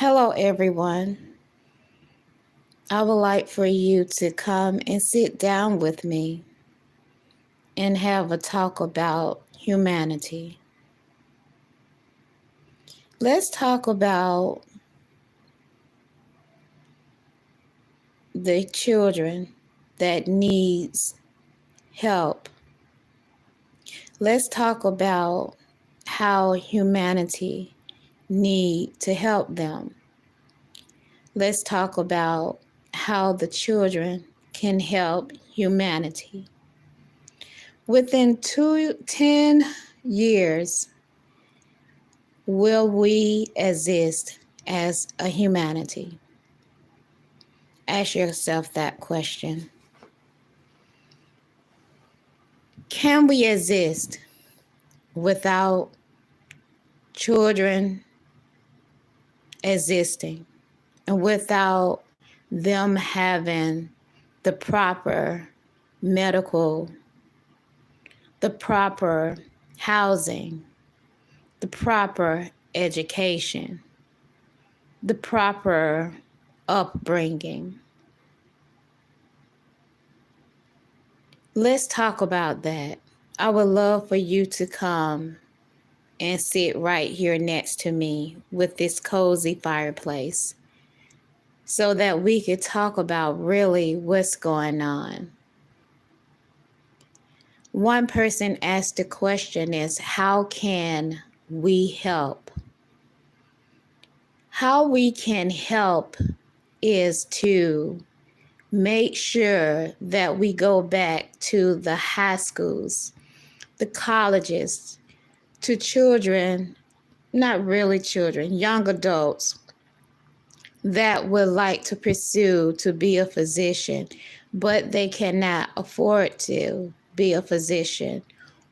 Hello, everyone. I would like for you to come and sit down with me and have a talk about humanity. Let's talk about the children that needs help. Let's talk about how humanity need to help them. Let's talk about how the children can help humanity. Within 10 years, will we exist as a humanity? Ask yourself that question. Can we exist without children existing and without them having the proper medical, the proper housing, the proper education, the proper upbringing? Let's talk about that. I would love for you to come and sit right here next to me with this cozy fireplace so that we could talk about really what's going on. One person asked the question is, how can we help? How we can help is to make sure that we go back to the high schools, the colleges, to children, not really children, young adults that would like to pursue to be a physician, but they cannot afford to be a physician,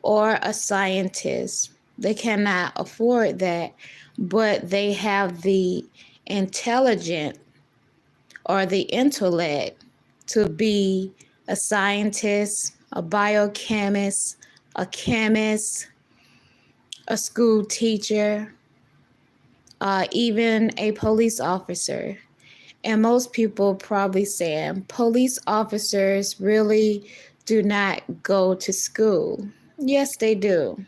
or a scientist. They cannot afford that, but they have the intelligence or the intellect to be a scientist, a biochemist, a chemist, a school teacher, even a police officer. And most people probably say police officers really do not go to school. Yes, they do.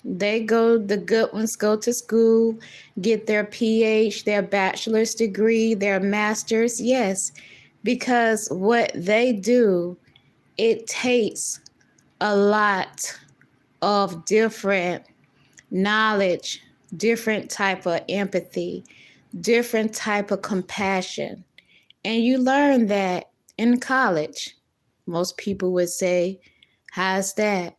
The good ones go to school, get their their bachelor's degree, their master's. Yes, because what they do, it takes a lot of different knowledge, different type of empathy, different type of compassion. And you learn that in college. Most people would say, how's that?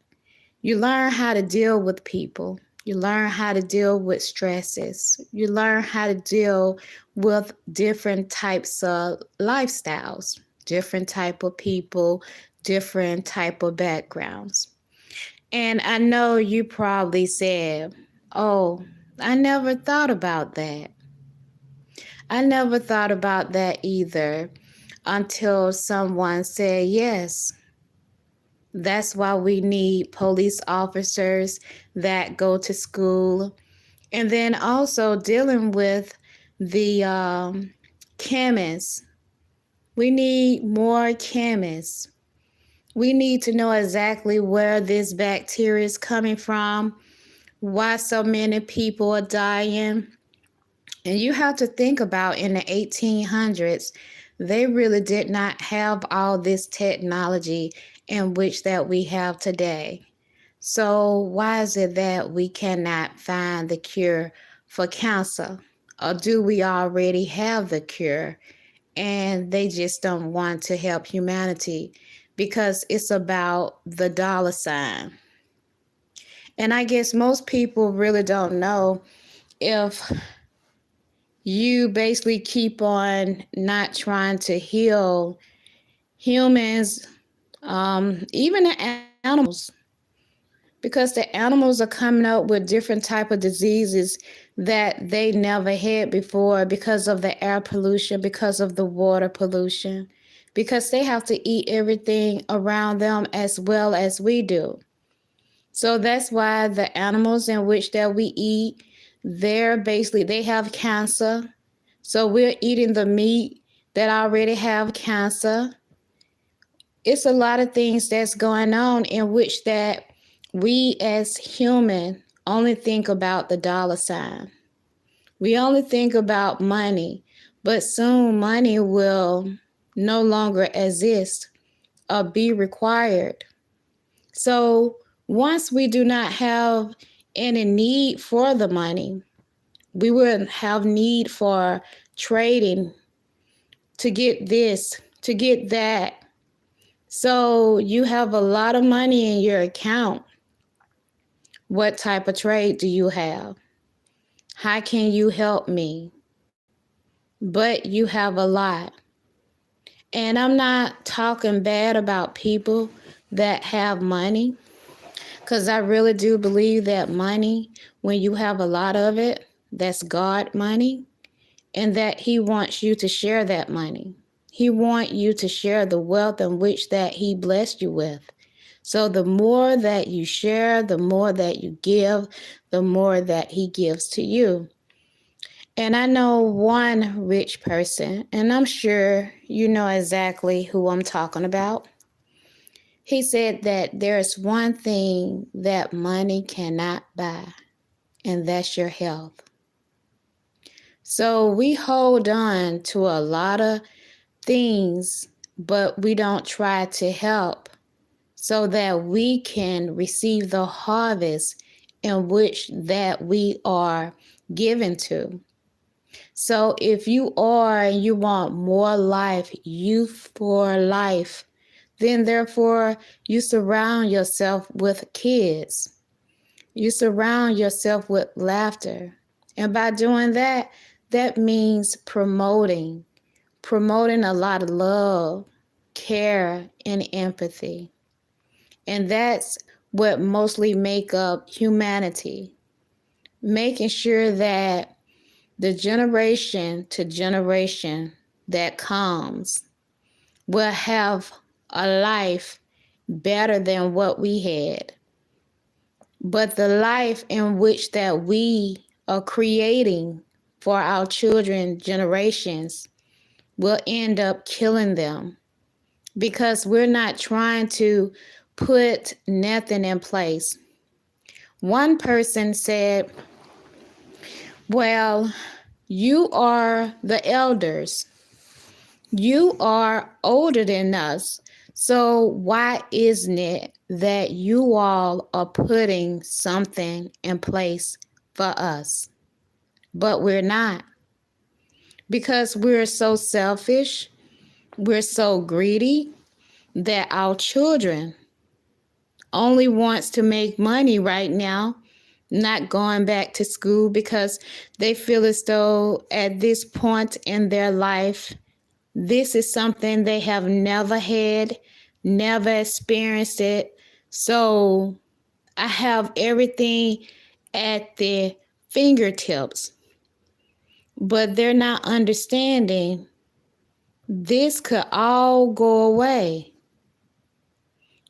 You learn how to deal with people. You learn how to deal with stresses. You learn how to deal with different types of lifestyles, different type of people, different type of backgrounds. And I know you probably said, oh, I never thought about that. I never thought about that either until someone said, yes, that's why we need police officers that go to school. And then also dealing with the chemists. We need more chemists. We need to know exactly where this bacteria is coming from, why so many people are dying. And you have to think about in the 1800s, they really did not have all this technology in which that we have today. So why is it that we cannot find the cure for cancer? Or do we already have the cure and they just don't want to help humanity because it's about the dollar sign? And I guess most people really don't know if you basically keep on not trying to heal humans, even the animals, because the animals are coming up with different type of diseases that they never had before because of the air pollution, because of the water pollution, because they have to eat everything around them as well as we do. So that's why the animals in which that we eat, they have cancer. So we're eating the meat that already have cancer. It's a lot of things that's going on in which that we as human only think about the dollar sign. We only think about money, but soon money will no longer exist or be required. So once we do not have any need for the money, we will have need for trading to get this, to get that. So you have a lot of money in your account. What type of trade do you have? How can you help me? But you have a lot. And I'm not talking bad about people that have money, because I really do believe that money, when you have a lot of it, that's God money, and that He wants you to share that money. He wants you to share the wealth in which that He blessed you with. So the more that you share, the more that you give, the more that He gives to you. And I know one rich person, and I'm sure you know exactly who I'm talking about. He said that there's one thing that money cannot buy, and that's your health. So we hold on to a lot of things, but we don't try to help so that we can receive the harvest in which that we are given to. So if you are and you want more life, youth for life, then therefore you surround yourself with kids. You surround yourself with laughter. And by doing that, that means promoting a lot of love, care, and empathy. And that's what mostly make up humanity. Making sure that the generation to generation that comes will have a life better than what we had. But the life in which that we are creating for our children generations will end up killing them, because we're not trying to put nothing in place. One person said, well, you are the elders. You are older than us. So why isn't it that you all are putting something in place for us? But we're not, because we're so selfish, we're so greedy, that our children only wants to make money right now, not going back to school, because they feel as though at this point in their life, this is something they have never had, never experienced it. So I have everything at their fingertips, but they're not understanding this could all go away.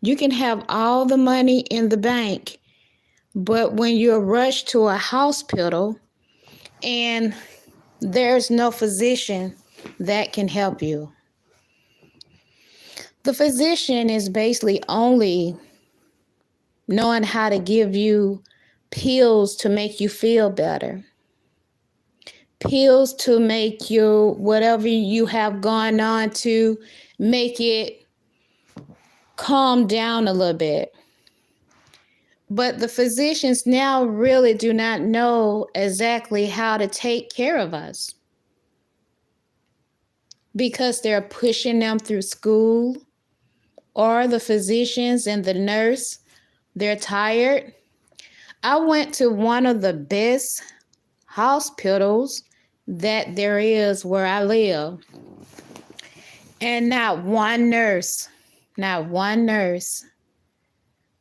You can have all the money in the bank, but when you're rushed to a hospital and there's no physician that can help you, the physician is basically only knowing how to give you pills to make you feel better, pills to make you whatever you have gone on to make it calm down a little bit. But the physicians now really do not know exactly how to take care of us, because they're pushing them through school, or the physicians and the nurse, they're tired. I went to one of the best hospitals that there is where I live, and not one nurse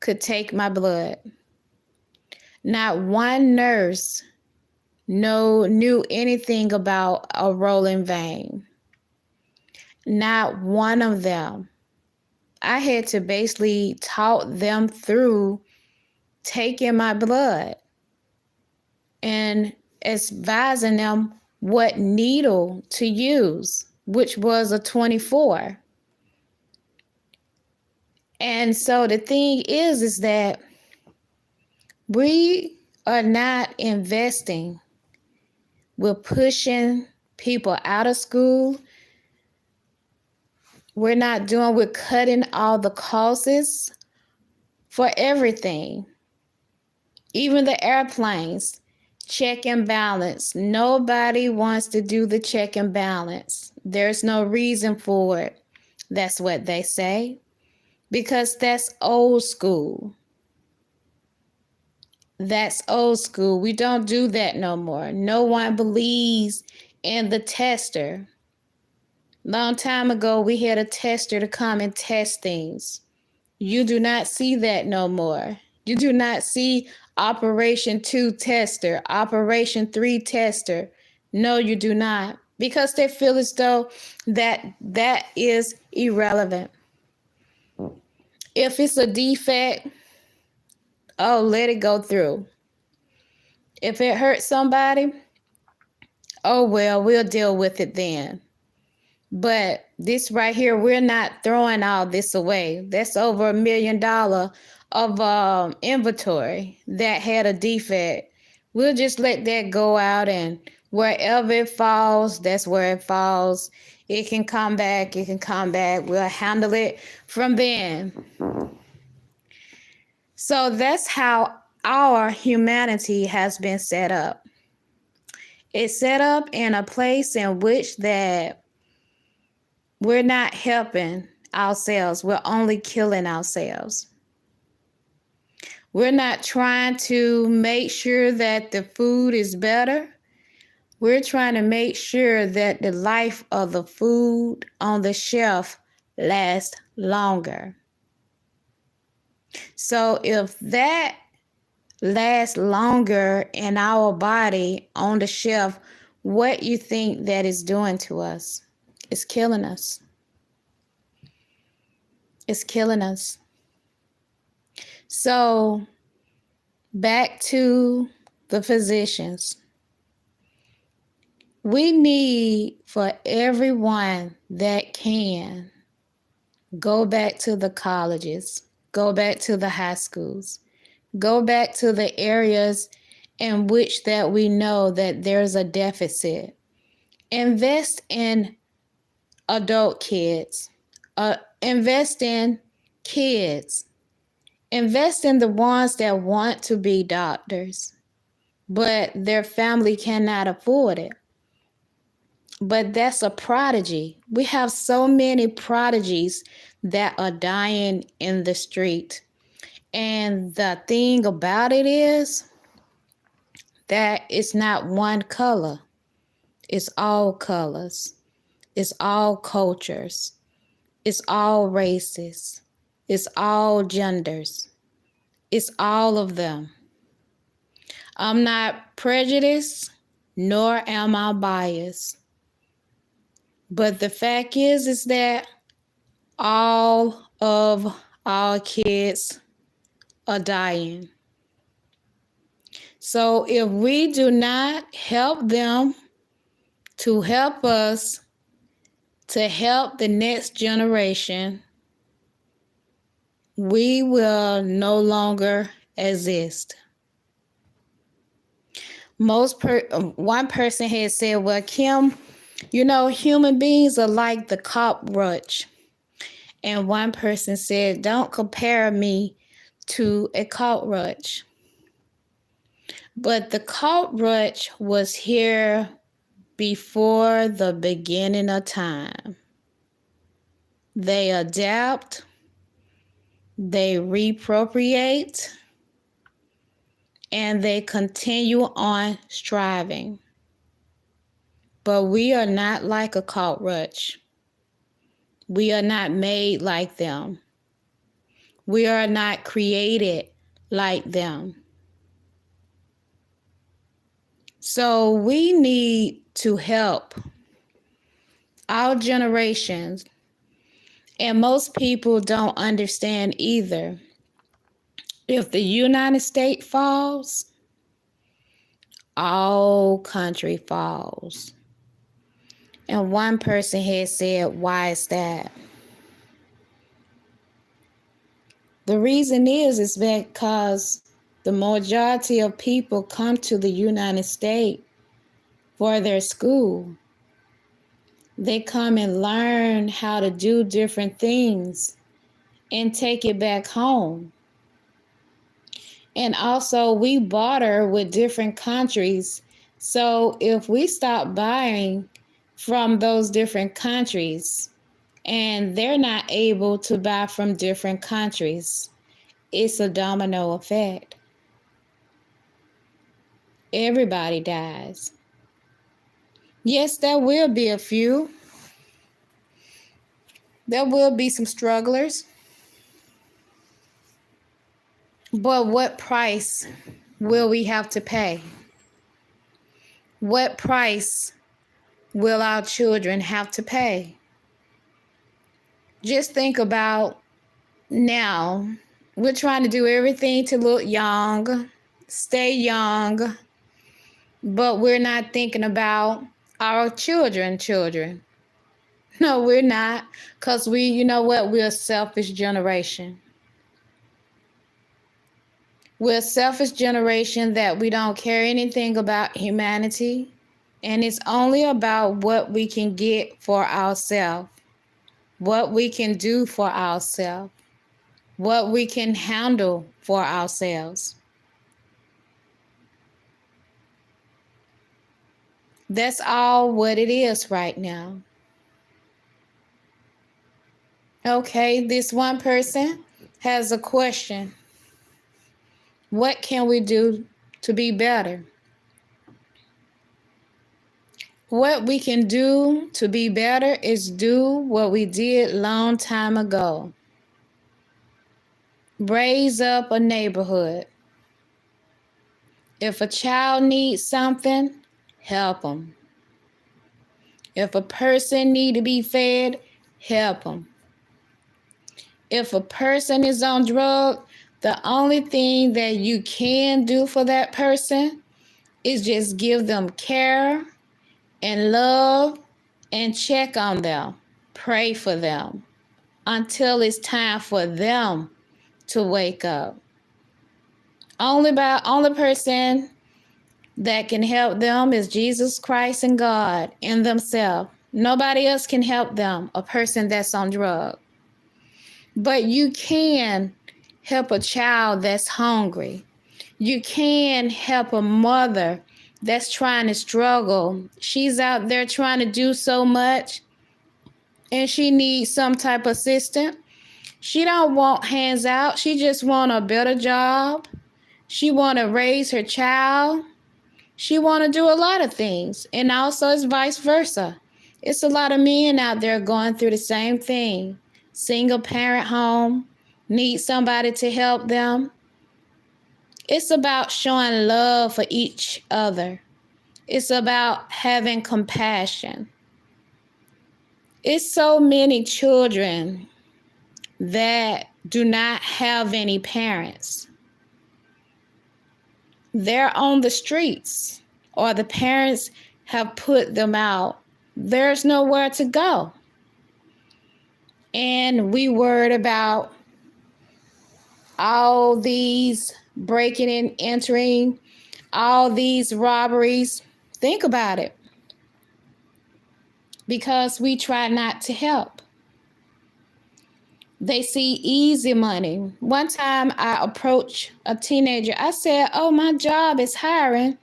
could take my blood. Not one nurse knew anything about a rolling vein. Not one of them. I had to basically talk them through taking my blood and advising them what needle to use, which was a 24. And so the thing is that we are not investing. We're pushing people out of school. We're cutting all the costs for everything. Even the airplanes, check and balance. Nobody wants to do the check and balance. There's no reason for it. That's what they say, because that's old school. That's old school. We don't do that no more. No one believes in the tester. Long time ago, we had a tester to come and test things. You do not see that no more. You do not see Operation 2 tester, Operation 3 tester. No, you do not. Because they feel as though that is irrelevant. If it's a defect, oh, let it go through. If it hurts somebody, oh, well, we'll deal with it then. But this right here, we're not throwing all this away. That's over $1 million of inventory that had a defect. We'll just let that go out, and wherever it falls, that's where it falls. It can come back. It can come back. We'll handle it from then. So that's how our humanity has been set up. It's set up in a place in which that we're not helping ourselves. We're only killing ourselves. We're not trying to make sure that the food is better. We're trying to make sure that the life of the food on the shelf lasts longer. So if that lasts longer in our body on the shelf, what you think that is doing to us? It's killing us. It's killing us. So back to the physicians. We need for everyone that can go back to the colleges, go back to the high schools, go back to the areas in which that we know that there's a deficit. Invest in adult kids. Invest in kids. Invest in the ones that want to be doctors, but their family cannot afford it. But that's a prodigy. We have so many prodigies that are dying in the street. And the thing about it is that it's not one color. It's all colors. It's all cultures. It's all races. It's all genders. It's all of them. I'm not prejudiced, nor am I biased. But the fact is that all of our kids are dying. So if we do not help them to help us to help the next generation, we will no longer exist. One person had said, well, Kim, human beings are like the cockroach. And one person said, don't compare me to a cockroach. But the cockroach was here before the beginning of time. They adapt, they reappropriate, and they continue on striving. But we are not like a cockroach. We are not made like them. We are not created like them. So we need to help our generations. And most people don't understand either. If the United States falls, all country falls. And one person had said, why is that? The reason is because the majority of people come to the United States for their school. They come and learn how to do different things and take it back home. And also, we barter with different countries. So if we stop buying from those different countries and they're not able to buy from different countries, it's a domino effect. Everybody dies. Yes, there will be a few. There will be some strugglers. But what price will we have to pay? What price will our children have to pay? Just think about now. We're trying to do everything to look young, stay young, but we're not thinking about our children. No, we're not, because you know what? We're a selfish generation. We're a selfish generation that we don't care anything about humanity, and it's only about what we can get for ourselves, what we can do for ourselves, what we can handle for ourselves. That's all what it is right now. Okay, this one person has a question. What can we do to be better? What we can do to be better is do what we did long time ago. Raise up a neighborhood. If a child needs something, help them. If a person needs to be fed, help them. If a person is on drugs, the only thing that you can do for that person is just give them care and love and check on them. Pray for them until it's time for them to wake up. Only person that can help them is Jesus Christ and God and themselves. Nobody else can help them, a person that's on drugs. But you can help a child that's hungry. You can help a mother that's trying to struggle. She's out there trying to do so much and she needs some type of assistance. She don't want hands out. She just want a better job. She want to raise her child. She want to do a lot of things. And also it's vice versa. It's a lot of men out there going through the same thing. Single parent home, need somebody to help them. It's about showing love for each other. It's about having compassion. It's so many children that do not have any parents. They're on the streets, or the parents have put them out. There's nowhere to go. And we worried about all these breaking and entering, all these robberies. Think about it. Because we try not to help. They see easy money. One time I approached a teenager. I said, oh, my job is hiring.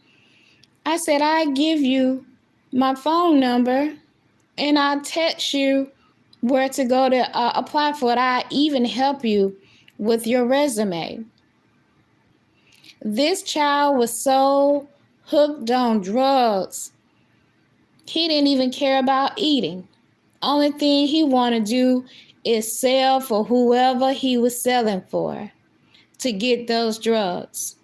I said, I give you my phone number and I'll text you where to go to apply for it. I even help you with your resume. This child was so hooked on drugs, he didn't even care about eating. Only thing he wanted to do is sell for whoever he was selling for to get those drugs.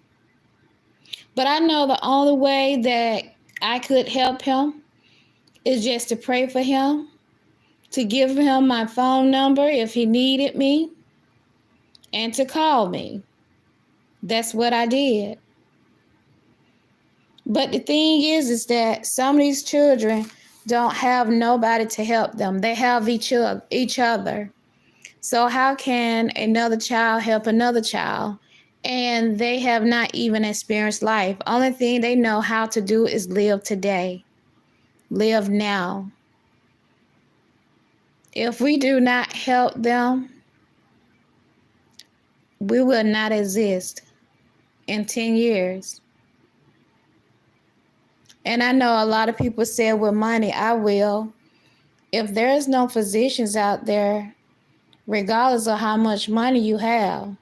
But I know the only way that I could help him is just to pray for him, to give him my phone number if he needed me, and to call me. That's what I did. But the thing is that some of these children don't have nobody to help them. They have each other. So how can another child help another child? And they have not even experienced life. Only thing they know how to do is live today. Live now. If we do not help them, we will not exist in 10 years. And I know a lot of people say with money, I will. If there's no physicians out there, regardless of how much money you have,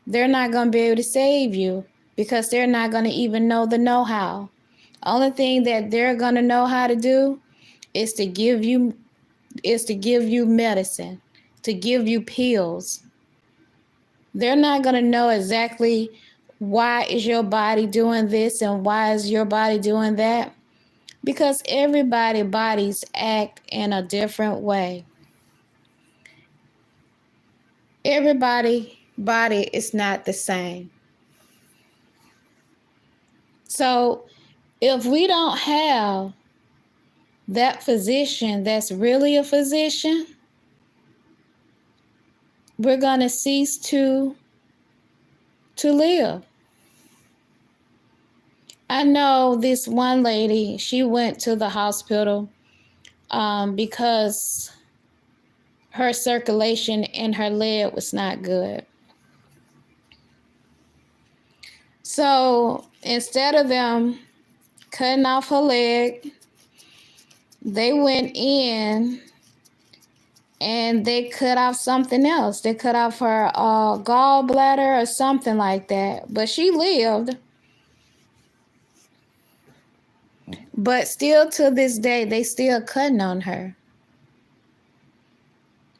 they're not going to be able to save you because they're not going to even know the know-how. Only thing that they're going to know how to do is to give you medicine, to give you pills. They're not going to know exactly why is your body doing this and why is your body doing that, because everybody's bodies act in a different way. Everybody's body is not the same. So if we don't have that physician that's really a physician, we're going to cease to live. I know this one lady, she went to the hospital because her circulation in her leg was not good. So instead of them cutting off her leg, they went in and they cut off something else. They cut off her gallbladder or something like that. But she lived. But still to this day, they still cutting on her.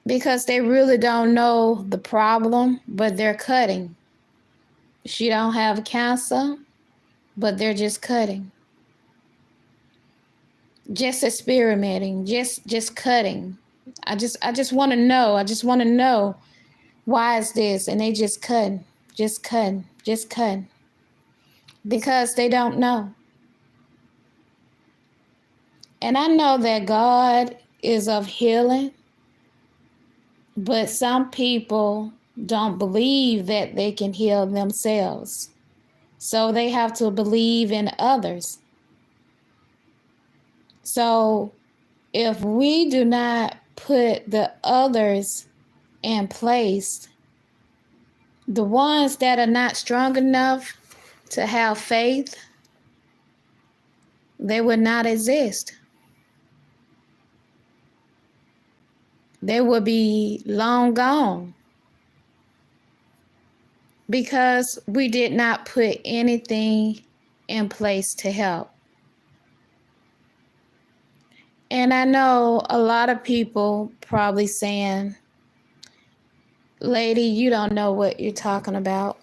Because they really don't know the problem, but they're cutting. She don't have cancer, but they're just cutting. Just experimenting, just cutting. I just want to know. I just want to know why is this, and they just cutting, just cutting, just cutting. Because they don't know. And I know that God is of healing, but some people don't believe that they can heal themselves. So they have to believe in others. So if we do not put the others in place, the ones that are not strong enough to have faith, they would not exist. They would be long gone because we did not put anything in place to help. And I know a lot of people probably saying, lady, you don't know what you're talking about.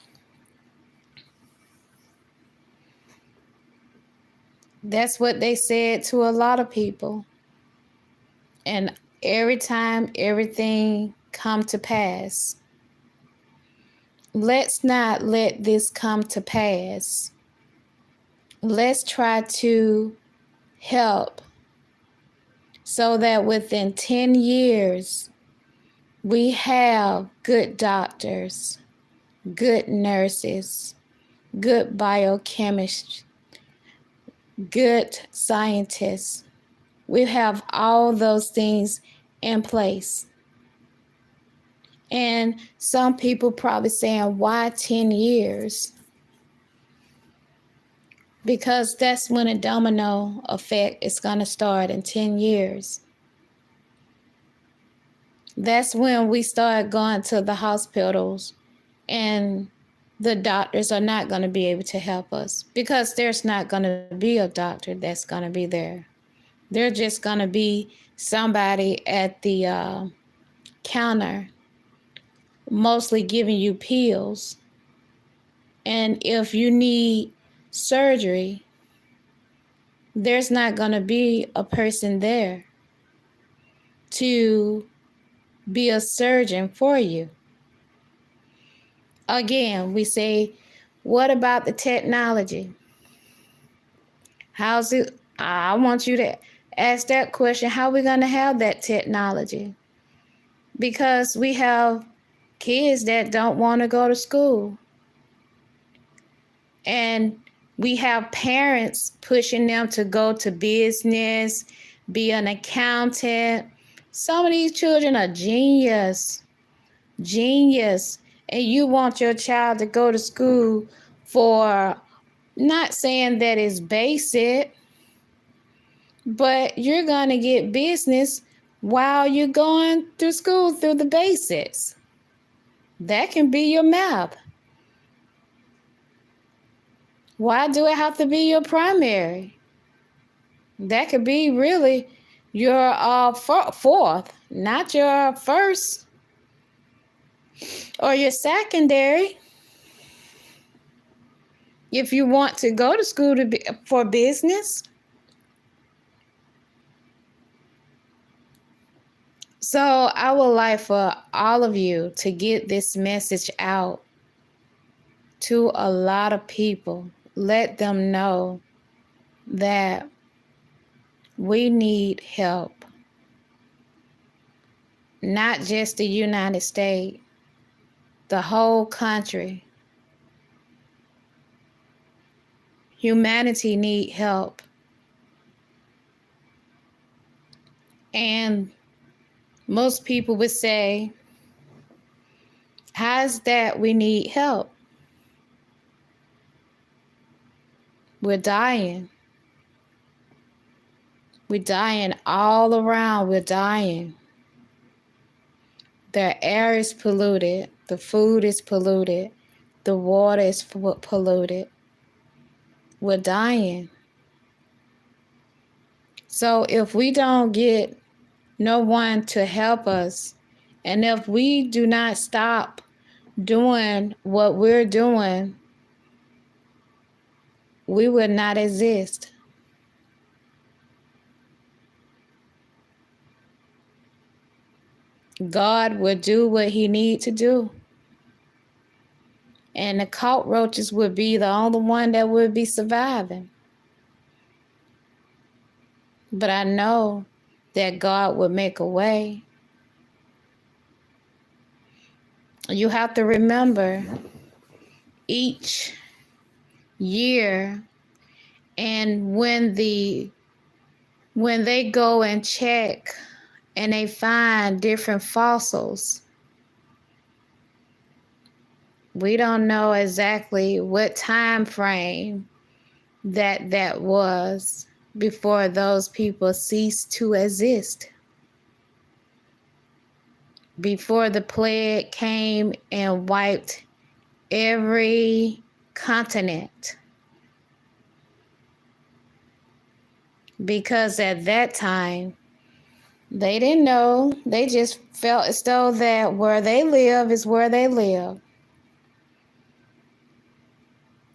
That's what they said to a lot of people. And every time everything come to pass, let's not let this come to pass. Let's try to help so that within 10 years, we have good doctors, good nurses, good biochemists, good scientists. We have all those things in place. And some people probably saying, why 10 years? Because that's when a domino effect is going to start in 10 years. That's when we start going to the hospitals and the doctors are not going to be able to help us because there's not going to be a doctor that's going to be there. They're just going to be somebody at the counter, mostly giving you pills. And if you need surgery, there's not going to be a person there to be a surgeon for you. Again, we say, what about the technology? How's it? I want you to Ask that question, how are we going to have that technology? Because we have kids that don't want to go to school. And we have parents pushing them to go to business, be an accountant. Some of these children are genius, and you want your child to go to school for, not saying that it's basic, but you're going to get business while you're going through school through the basics. That can be your math. Why do it have to be your primary? That could be really your fourth, not your first or your secondary. If you want to go to school for business. So I would like for all of you to get this message out to a lot of people. Let them know that we need help. Not just the United States, the whole country. Humanity need help. And most people would say, how's that we need help? We're dying. We're dying all around. We're dying. The air is polluted. The food is polluted. The water is polluted. We're dying. So if we don't get no one to help us, and if we do not stop doing what we're doing, we will not exist. God will do what he needs to do. And the cockroaches would be the only one that would be surviving. But I know that God will make a way. You have to remember each year, and when they go and check and they find different fossils, we don't know exactly what time frame that was before those people ceased to exist. Before the plague came and wiped every continent. Because at that time, they didn't know. They just felt as though that where they live is where they live.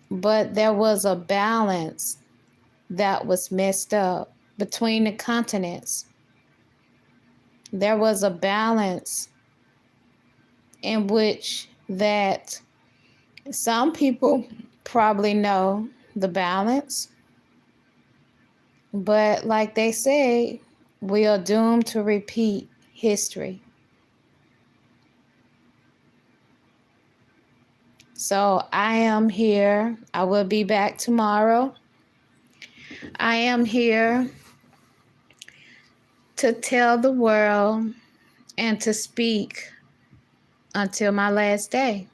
But there was a balance that was messed up between the continents. There was a balance in which that some people probably know the balance, but like they say, we are doomed to repeat history. So I am here. I will be back tomorrow. I am here to tell the world and to speak until my last day.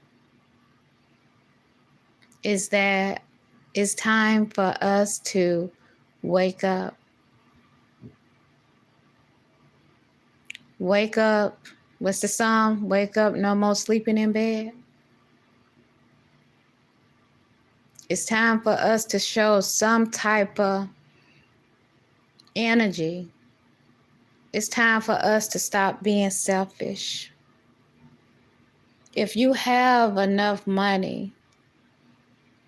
Is that it's time for us to wake up. Wake up. What's the song? Wake up, no more sleeping in bed. It's time for us to show some type of energy. It's time for us to stop being selfish. If you have enough money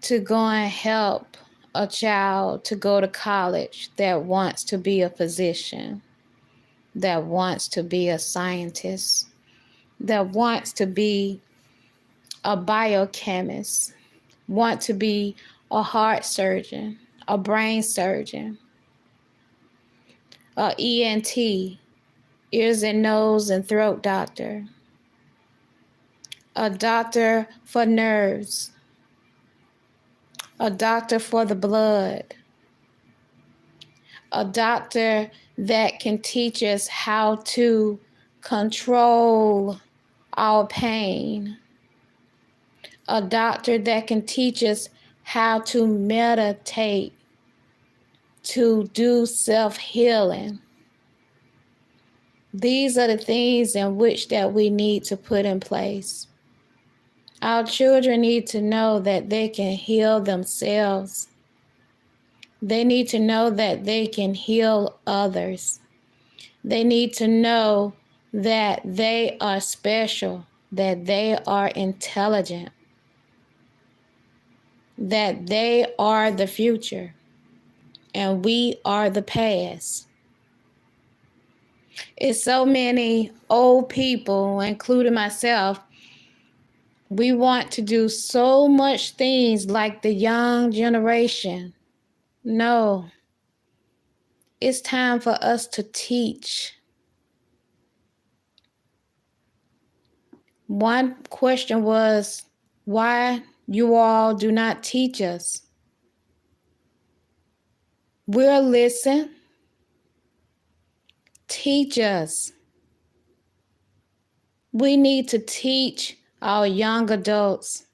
to go and help a child to go to college that wants to be a physician, that wants to be a scientist, that wants to be a biochemist, want to be a heart surgeon, a brain surgeon, a ENT, ears and nose and throat doctor, a doctor for nerves, a doctor for the blood, a doctor that can teach us how to control our pain, a doctor that can teach us how to meditate, to do self-healing. These are the things in which that we need to put in place. Our children need to know that they can heal themselves. They need to know that they can heal others. They need to know that they are special, that they are intelligent, that they are the future, and we are the past. It's so many old people, including myself, we want to do so much things like the young generation. No, it's time for us to teach. One question was, why you all do not teach us? We'll listen. Teach us. We need to teach our young adults.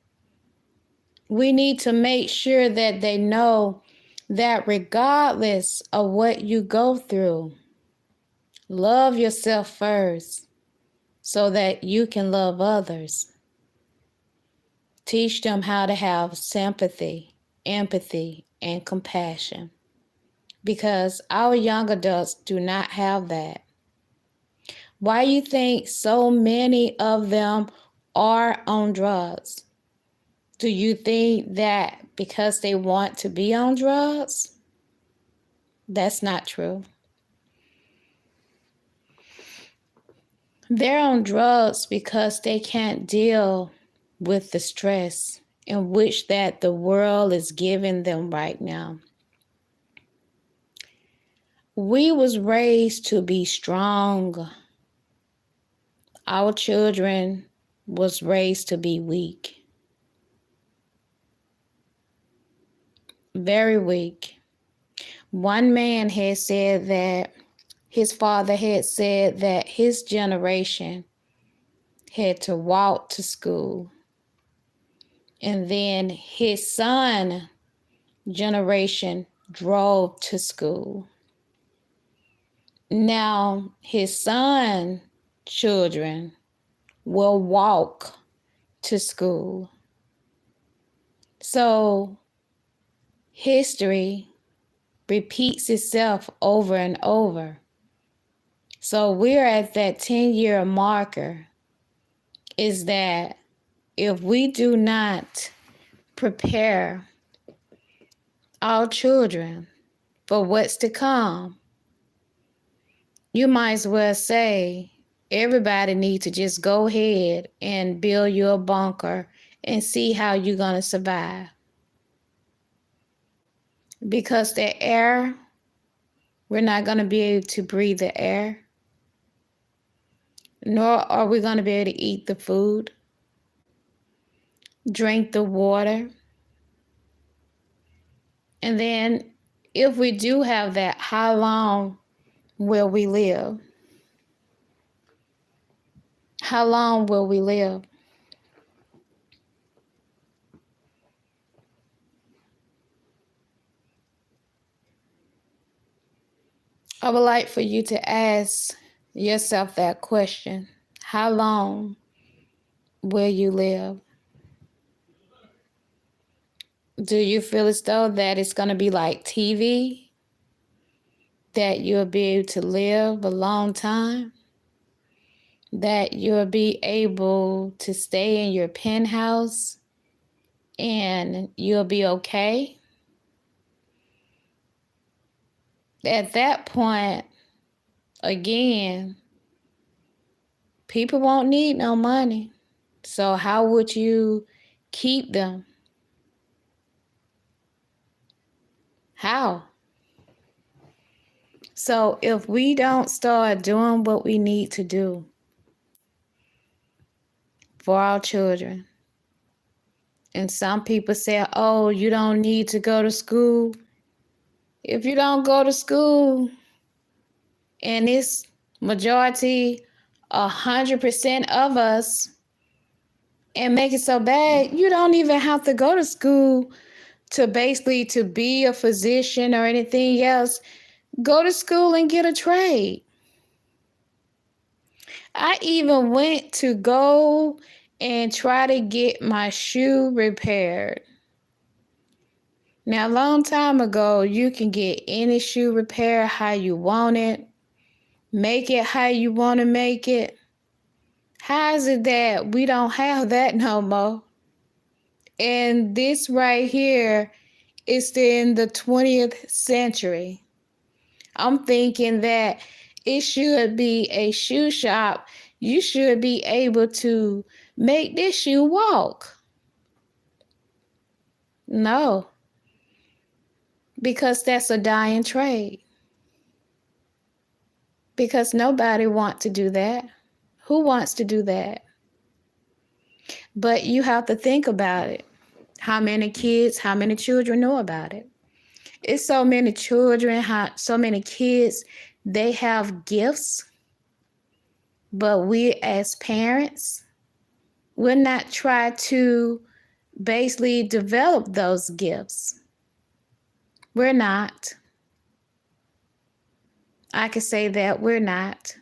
We need to make sure that they know that regardless of what you go through, love yourself first so that you can love others. Teach them how to have sympathy, empathy, and compassion, because our young adults do not have that. Why you think so many of them are on drugs? Do you think that because they want to be on drugs? That's not true. They're on drugs because they can't deal with the stress in which that the world is giving them right now. We was raised to be strong. Our children was raised to be weak. Very weak. One man had said that his father had said that his generation had to walk to school. And then his son generation drove to school. Now his son children will walk to school. So history repeats itself over and over. So we're at that 10-year marker, is that if we do not prepare our children for what's to come, you might as well say everybody needs to just go ahead and build you a bunker and see how you're going to survive. Because the air, we're not going to be able to breathe the air, nor are we going to be able to eat the food, drink the water. And then if we do have that, how long will we live? How long will we live? I would like for you to ask yourself that question. How long will you live? Do you feel as though that it's going to be like TV? That you'll be able to live a long time? That you'll be able to stay in your penthouse and you'll be okay? At that point, again, people won't need no money. So how would you keep them? How? So if we don't start doing what we need to do for our children, and some people say, oh, you don't need to go to school. If you don't go to school and it's majority 100% of us and make it so bad, you don't even have to go to school to basically to be a physician or anything else. Go to school and get a trade. I even went to go and try to get my shoe repaired. Now, a long time ago, you can get any shoe repair how you want it, make it how you want to make it. How is it that we don't have that no more? And this right here is in the 20th century. I'm thinking that it should be a shoe shop. You should be able to make this shoe walk. No, because that's a dying trade. Because nobody wants to do that. Who wants to do that? But you have to think about it. How many kids, how many children know about it? It's so many children, so many kids, they have gifts. But we as parents, we're not trying to basically develop those gifts. We're not. I can say that we're not.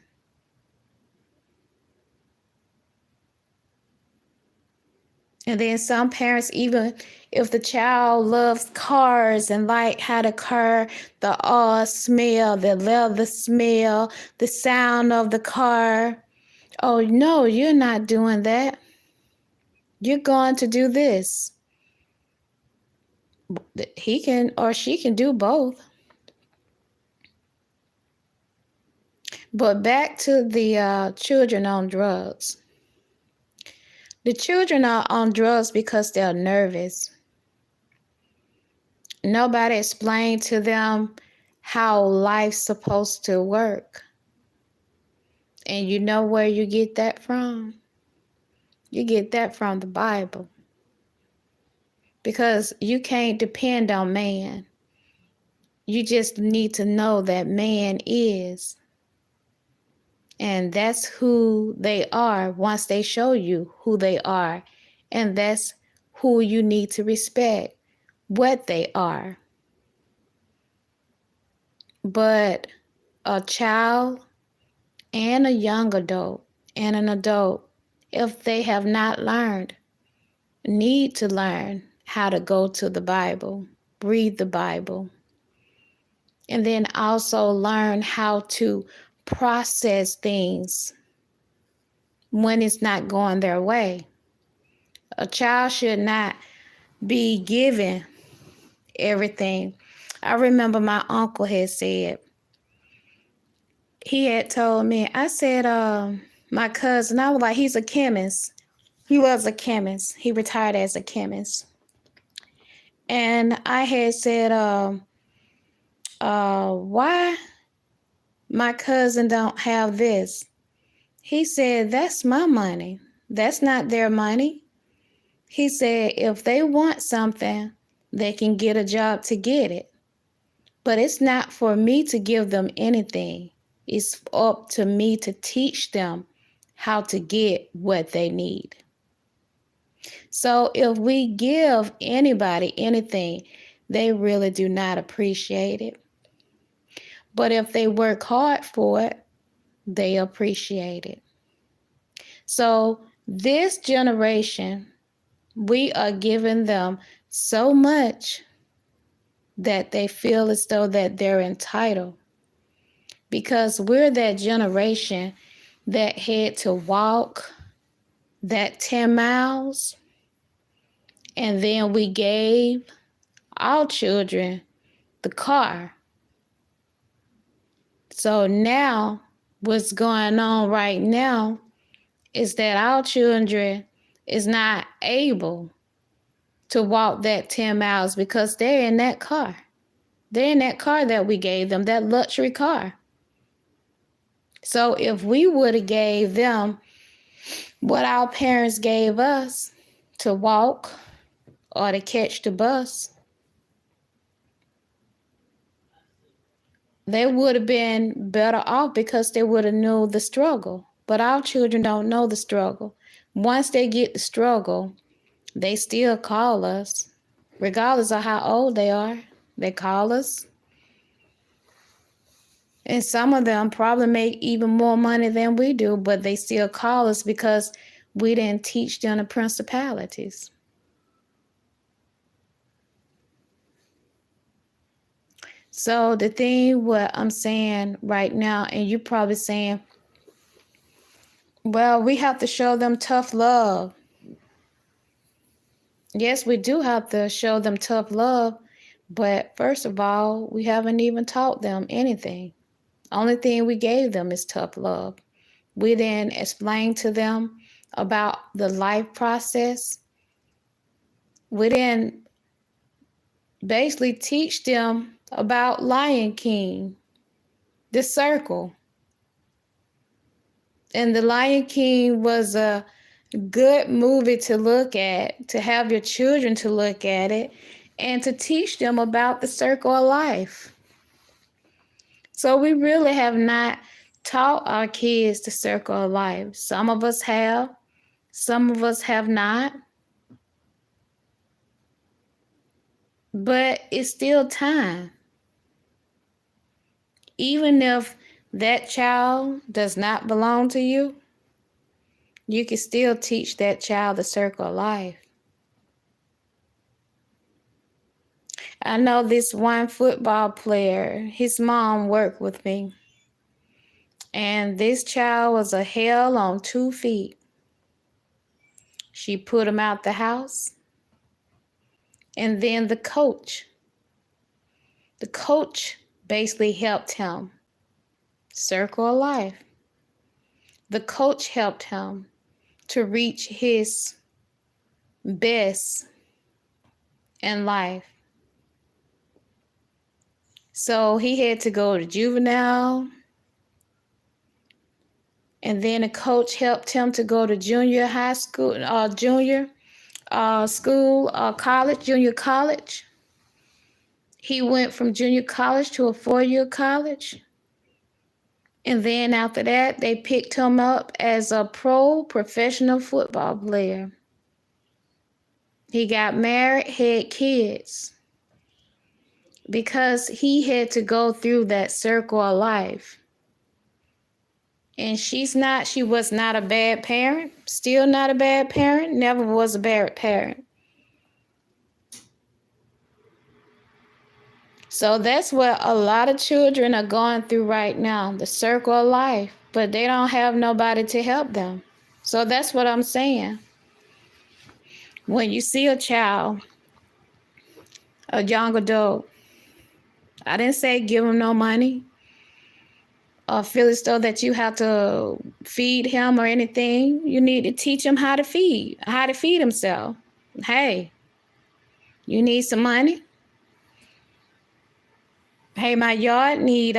And then some parents, even if the child loves cars and like how the car, the smell, the leather smell, the sound of the car. Oh, no, you're not doing that. You're going to do this. He can or she can do both. But back to the children on drugs. The children are on drugs because they're nervous. Nobody explained to them how life's supposed to work. And you know where you get that from? You get that from the Bible. Because you can't depend on man. You just need to know that man is. And that's who they are once they show you who they are. And that's who you need to respect, what they are. But a child and a young adult and an adult, if they have not learned, need to learn how to go to the Bible, read the Bible, and then also learn how to process things when it's not going their way. A child should not be given everything. I remember my uncle had said, he had told me, I said, my cousin, I was like, he's a chemist. He was a chemist. He retired as a chemist. And I had said, why my cousin don't have this? He said, that's my money. That's not their money. He said, if they want something, they can get a job to get it. But it's not for me to give them anything. It's up to me to teach them how to get what they need. So if we give anybody anything, they really do not appreciate it. But if they work hard for it, they appreciate it. So this generation, we are giving them so much that they feel as though that they're entitled. Because we're that generation that had to walk that 10 miles, and then we gave our children the car. So now what's going on right now is that our children is not able to walk that 10 miles because they're in that car. They're in that car that we gave them, that luxury car. So if we would have gave them what our parents gave us to walk or to catch the bus, they would have been better off because they would have known the struggle. But our children don't know the struggle. Once they get the struggle, they still call us, regardless of how old they are. They call us. And some of them probably make even more money than we do, but they still call us because we didn't teach them the principalities. So the thing what I'm saying right now, and you're probably saying, well, we have to show them tough love. Yes, we do have to show them tough love, but first of all, we haven't even taught them anything. Only thing we gave them is tough love. We didn't explain to them about the life process. We didn't basically teach them about Lion King, the circle. And the Lion King was a good movie to look at, to have your children to look at it, and to teach them about the circle of life. So we really have not taught our kids the circle of life. Some of us have, some of us have not. But it's still time. Even if that child does not belong to you, you can still teach that child the circle of life. I know this one football player, his mom worked with me. And this child was a hell on 2 feet. She put him out the house. And then the coach basically helped him. Circle of life. The coach helped him to reach his best in life. So he had to go to juvenile, and then a coach helped him to go to junior high school, junior college. He went from junior college to a 4-year college. And then after that, they picked him up as a professional football player. He got married, had kids, because he had to go through that circle of life. And she was not a bad parent, still not a bad parent, never was a bad parent. So that's what a lot of children are going through right now, the circle of life, but they don't have nobody to help them. So that's what I'm saying. When you see a child, a young adult, I didn't say give him no money or feel as though that you have to feed him or anything. You need to teach him how to feed himself. Hey, you need some money? Hey, my yard need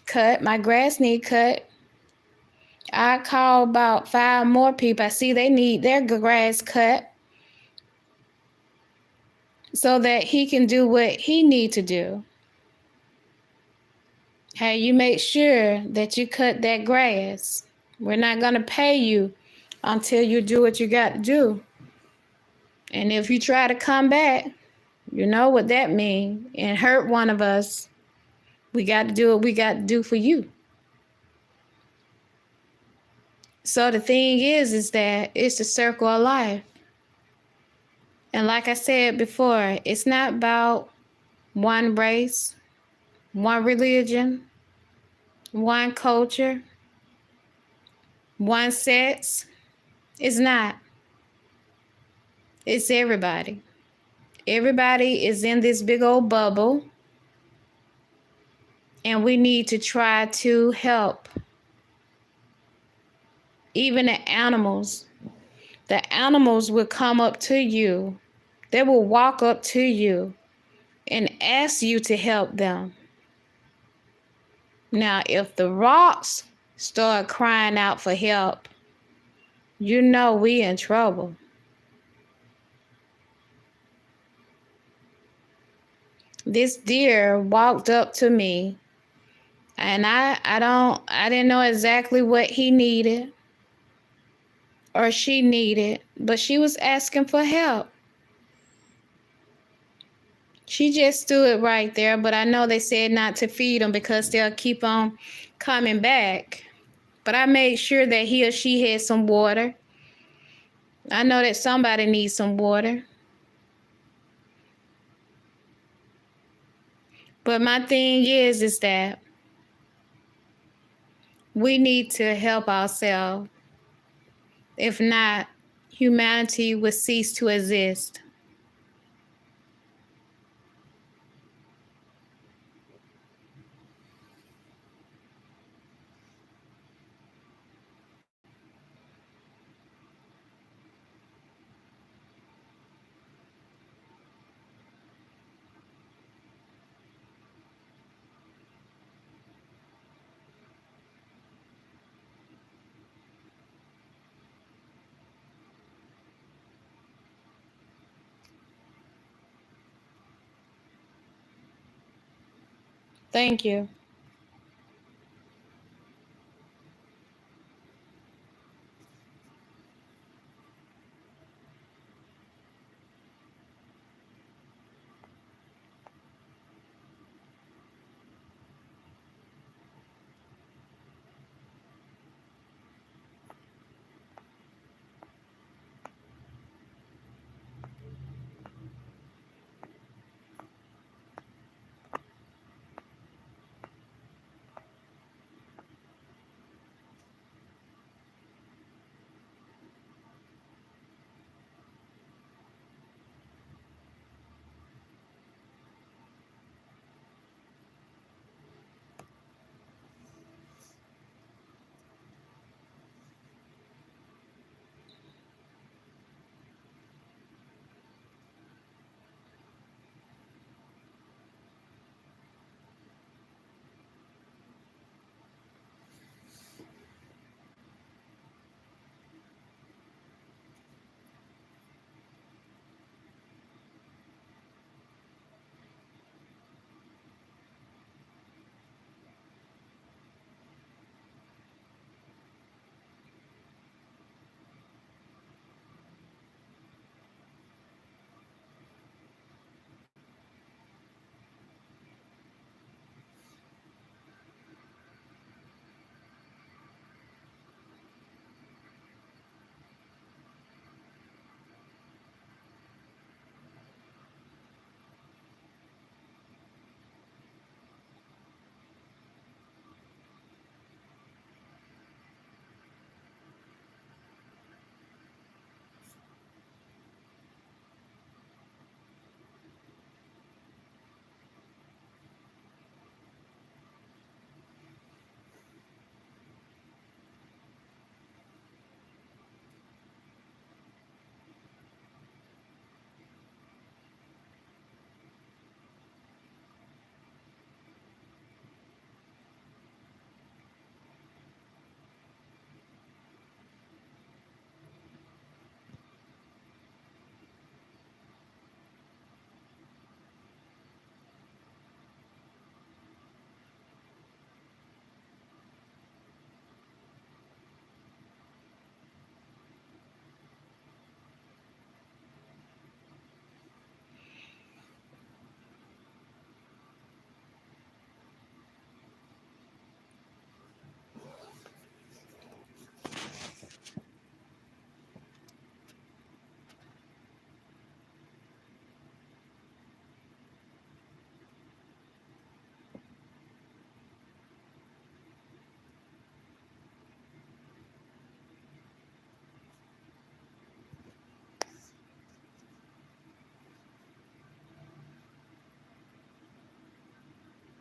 cut. My grass need cut. I call about 5 more people. I see they need their grass cut so that he can do what he need to do. Hey, you make sure that you cut that grass. We're not going to pay you until you do what you got to do. And if you try to come back, you know what that means, and hurt one of us, we got to do what we got to do for you. So the thing is that it's the circle of life. And like I said before, it's not about one race, one religion, one culture, one sex. It's not. It's everybody. Everybody is in this big old bubble, and we need to try to help. Even the animals will come up to you. They will walk up to you and ask you to help them. Now, if the rocks start crying out for help, you know we in trouble. This deer walked up to me, and I didn't know exactly what he needed or she needed, but she was asking for help. She just stood right there, but I know they said not to feed them because they'll keep on coming back. But I made sure that he or she had some water. I know that somebody needs some water. But my thing is that we need to help ourselves. If not, humanity will cease to exist. Thank you.